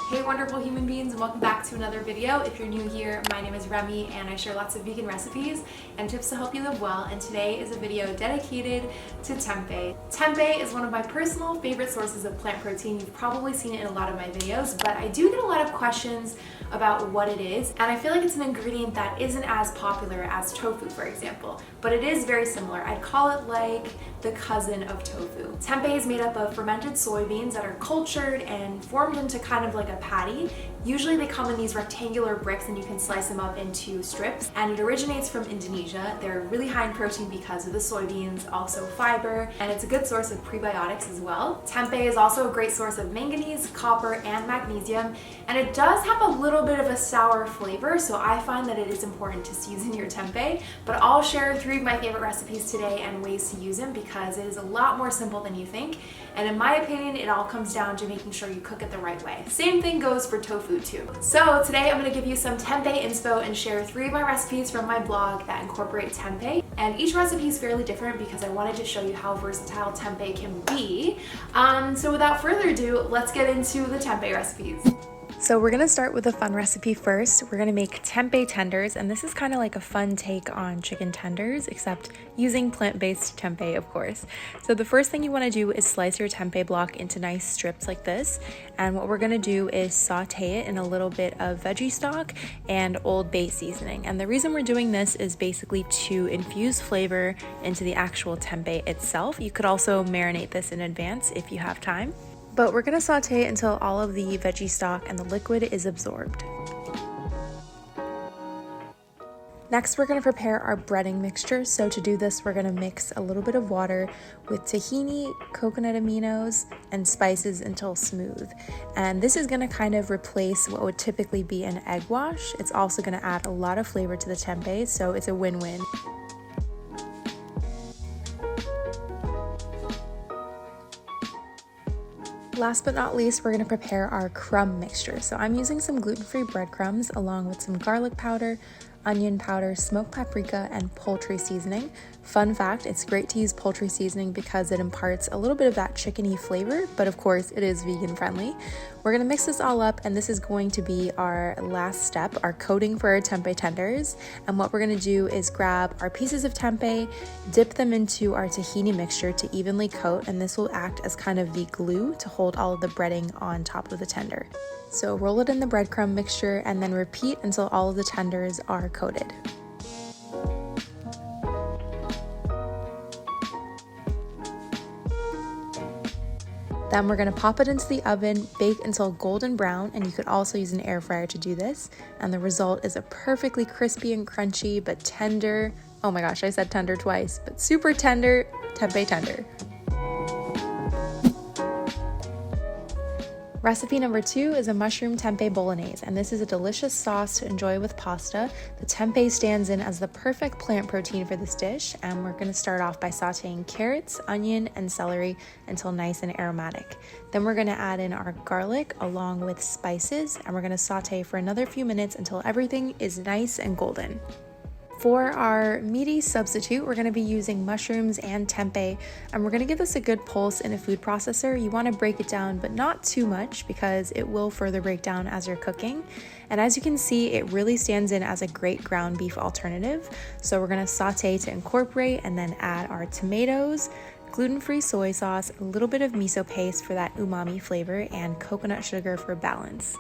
Hey wonderful human beings, and welcome back to another video. If you're new here, my name is Remy and I share lots of vegan recipes and tips to help you live well, and today is a video dedicated to tempeh. Tempeh is one of my personal favorite sources of plant protein. You've probably seen it in a lot of my videos, but I do get a lot of questions about what it is, and I feel like it's an ingredient that isn't as popular as tofu, for example, but it is very similar. I'd call it like the cousin of tofu. Tempeh is made up of fermented soybeans that are cultured and formed into kind of like a patty. Usually they come in these rectangular bricks and you can slice them up into strips, and it originates from Indonesia. They're really high in protein because of the soybeans, also fiber, and it's a good source of prebiotics as well. Tempeh is also a great source of manganese, copper, and magnesium, and it does have a little bit of a sour flavor, so I find that it is important to season your tempeh, but I'll share 3 of my favorite recipes today and ways to use them because it is a lot more simple than you think, and in my opinion, it all comes down to making sure you cook it the right way. Same thing goes for tofu too. So today I'm going to give you some tempeh inspo and share 3 of my recipes from my blog that incorporate tempeh, and each recipe is fairly different because I wanted to show you how versatile tempeh can be. So without further ado, let's get into the tempeh recipes. So we're gonna start with a fun recipe first. We're gonna make tempeh tenders, and this is kind of like a fun take on chicken tenders, except using plant-based tempeh, of course. So the first thing you wanna do is slice your tempeh block into nice strips like this, and what we're gonna do is saute it in a little bit of veggie stock and Old Bay seasoning. And the reason we're doing this is basically to infuse flavor into the actual tempeh itself. You could also marinate this in advance if you have time. But we're gonna saute until all of the veggie stock and the liquid is absorbed. Next, we're gonna prepare our breading mixture. So to do this, we're gonna mix a little bit of water with tahini, coconut aminos, and spices until smooth. And this is gonna kind of replace what would typically be an egg wash. It's also gonna add a lot of flavor to the tempeh, so it's a win-win. Last but not least, we're going to prepare our crumb mixture. So I'm using some gluten-free breadcrumbs along with some garlic powder, onion powder, smoked paprika, and poultry seasoning. Fun fact, it's great to use poultry seasoning because it imparts a little bit of that chickeny flavor, but of course it is vegan friendly. We're gonna mix this all up, and this is going to be our last step, our coating for our tempeh tenders. And what we're gonna do is grab our pieces of tempeh, dip them into our tahini mixture to evenly coat, and this will act as kind of the glue to hold all of the breading on top of the tender. So roll it in the breadcrumb mixture and then repeat until all of the tenders are coated. Then we're gonna pop it into the oven, bake until golden brown, and you could also use an air fryer to do this. And the result is a perfectly crispy and crunchy, but tender, oh my gosh, I said tender twice, but super tender tempeh tender. Recipe number 2 is a mushroom tempeh bolognese, and this is a delicious sauce to enjoy with pasta. The tempeh stands in as the perfect plant protein for this dish, and we're going to start off by sauteing carrots, onion, and celery until nice and aromatic. Then we're going to add in our garlic along with spices, and we're going to saute for another few minutes until everything is nice and golden. For our meaty substitute, we're going to be using mushrooms and tempeh, and we're going to give this a good pulse in a food processor. You want to break it down, but not too much because it will further break down as you're cooking. And as you can see, it really stands in as a great ground beef alternative. So we're going to saute to incorporate and then add our tomatoes, gluten-free soy sauce, a little bit of miso paste for that umami flavor, and coconut sugar for balance.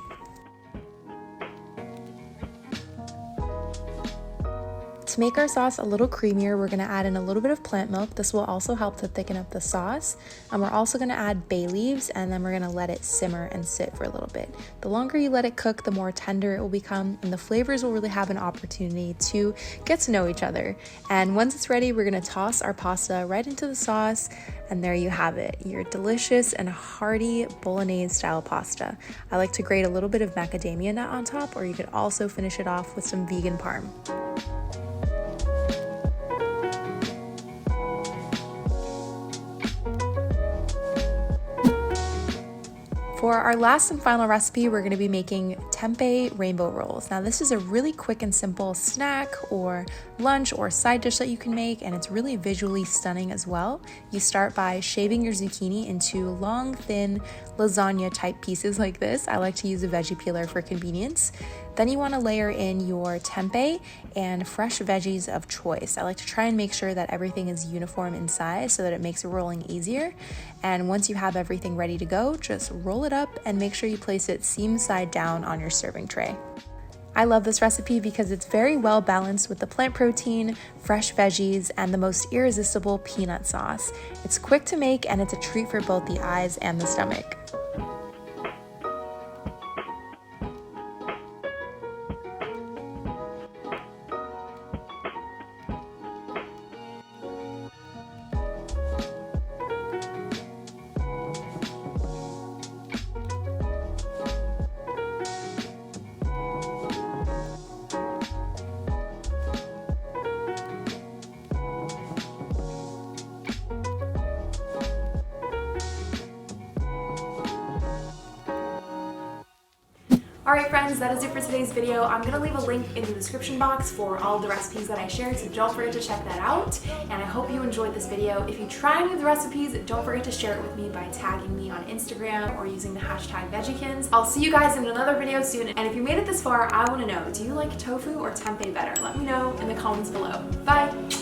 To make our sauce a little creamier, we're going to add in a little bit of plant milk. This will also help to thicken up the sauce. And we're also going to add bay leaves, and then we're going to let it simmer and sit for a little bit. The longer you let it cook, the more tender it will become, and the flavors will really have an opportunity to get to know each other. And once it's ready, we're going to toss our pasta right into the sauce, and there you have it, your delicious and hearty bolognese style pasta. I like to grate a little bit of macadamia nut on top, or you could also finish it off with some vegan parm. For our last and final recipe, we're going to be making tempeh rainbow rolls. Now this is a really quick and simple snack or lunch or side dish that you can make, and it's really visually stunning as well. You start by shaving your zucchini into long, thin lasagna type pieces like this. I like to use a veggie peeler for convenience. Then you want to layer in your tempeh and fresh veggies of choice. I like to try and make sure that everything is uniform in size so that it makes rolling easier. And once you have everything ready to go, just roll it up and make sure you place it seam side down on your serving tray. I love this recipe because it's very well balanced with the plant protein, fresh veggies, and the most irresistible peanut sauce. It's quick to make and it's a treat for both the eyes and the stomach. Alright friends, that is it for today's video. I'm going to leave a link in the description box for all the recipes that I shared, so don't forget to check that out. And I hope you enjoyed this video. If you try any of the recipes, don't forget to share it with me by tagging me on Instagram or using the hashtag Veggiekins. I'll see you guys in another video soon. And if you made it this far, I want to know, do you like tofu or tempeh better? Let me know in the comments below. Bye!